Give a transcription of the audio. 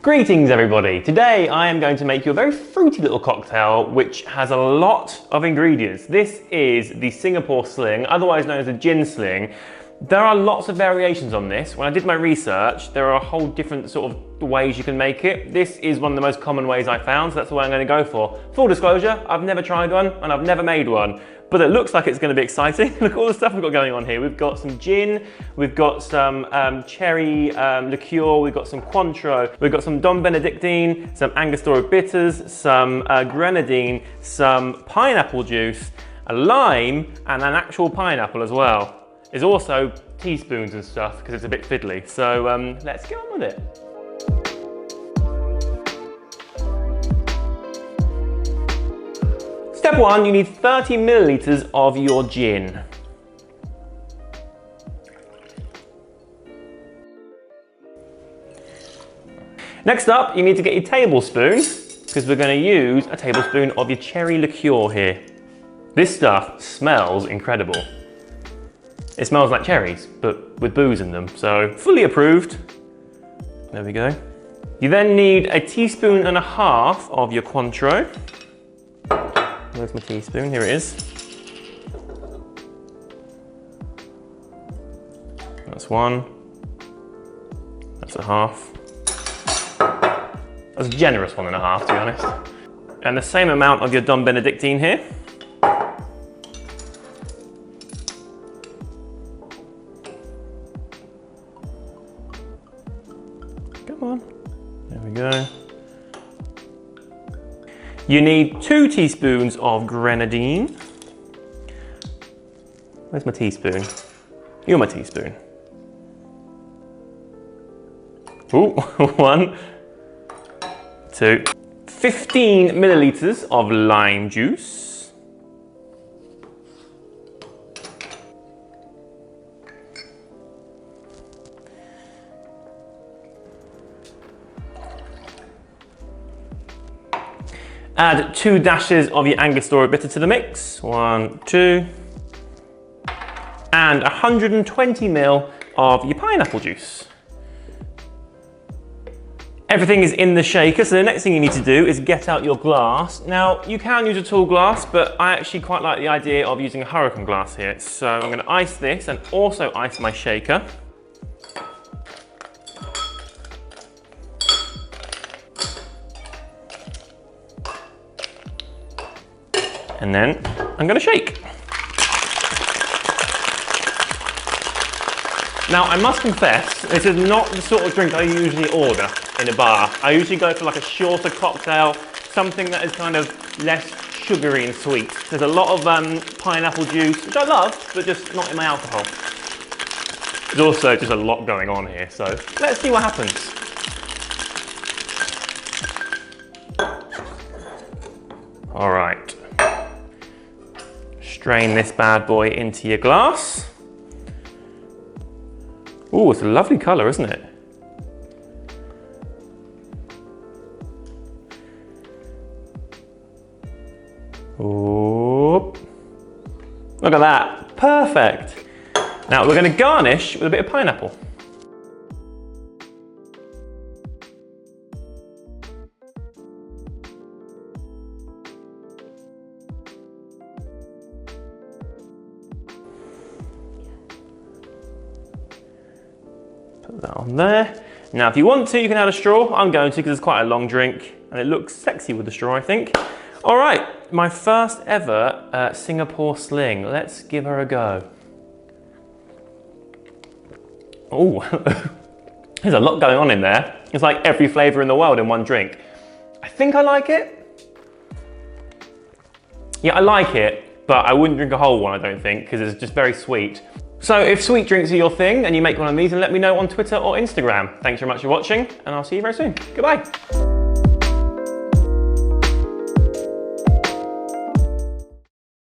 Greetings everybody! Today I am going to make you a very fruity little cocktail which has a lot of ingredients. This is the Singapore Sling, otherwise known as the gin sling. There are lots of variations on this. When I did my research, there are a whole different sort of ways you can make it. This is one of the most common ways I found, so that's the way I'm going to go for. Full disclosure, I've never tried one and I've never made one, but it looks like it's going to be exciting. Look at all the stuff we've got going on here. We've got some gin, we've got some cherry liqueur, we've got some Cointreau, we've got some Don Benedictine, some Angostura bitters, some grenadine, some pineapple juice, a lime, and an actual pineapple as well. There's also teaspoons and stuff because it's a bit fiddly. So let's get on with it. Step one, you need 30 milliliters of your gin. Next up, you need to get your tablespoon because we're going to use a tablespoon of your cherry liqueur here. This stuff smells incredible. It smells like cherries, but with booze in them, so fully approved. There we go. You then need a teaspoon and a half of your Cointreau. Where's my teaspoon? Here it is. That's one. That's a half. That's a generous 1.5, to be honest. And the same amount of your Don Benedictine here. Come on, there we go. You need 2 teaspoons of grenadine. Where's my teaspoon? You're my teaspoon. Ooh, 1, 2. 15 milliliters of lime juice. Add 2 dashes of your Angostura bitter to the mix. 1, 2. And 120 ml of your pineapple juice. Everything is in the shaker, so the next thing you need to do is get out your glass. Now, you can use a tall glass, but I actually quite like the idea of using a hurricane glass here. So I'm going to ice this and also ice my shaker. And then I'm going to shake. Now I must confess, this is not the sort of drink I usually order in a bar. I usually go for like a shorter cocktail, something that is kind of less sugary and sweet. There's a lot of pineapple juice, which I love, but just not in my alcohol. There's also just a lot going on here, so let's see what happens. All right. Strain this bad boy into your glass. Ooh, it's a lovely colour, isn't it? Ooh. Look at that, perfect. Now we're going to garnish with a bit of pineapple. Put that on there. Now if you want to, you can add a straw. I'm going to because it's quite a long drink and it looks sexy with the straw, I think. All right, my first ever Singapore Sling. Let's give her a go. Oh, there's a lot going on in there. It's like every flavour in the world in one drink. I think I like it. Yeah, I like it, but I wouldn't drink a whole one, I don't think, because it's just very sweet. So if sweet drinks are your thing and you make one of these, then let me know on Twitter or Instagram. Thanks very much for watching and I'll see you very soon. Goodbye.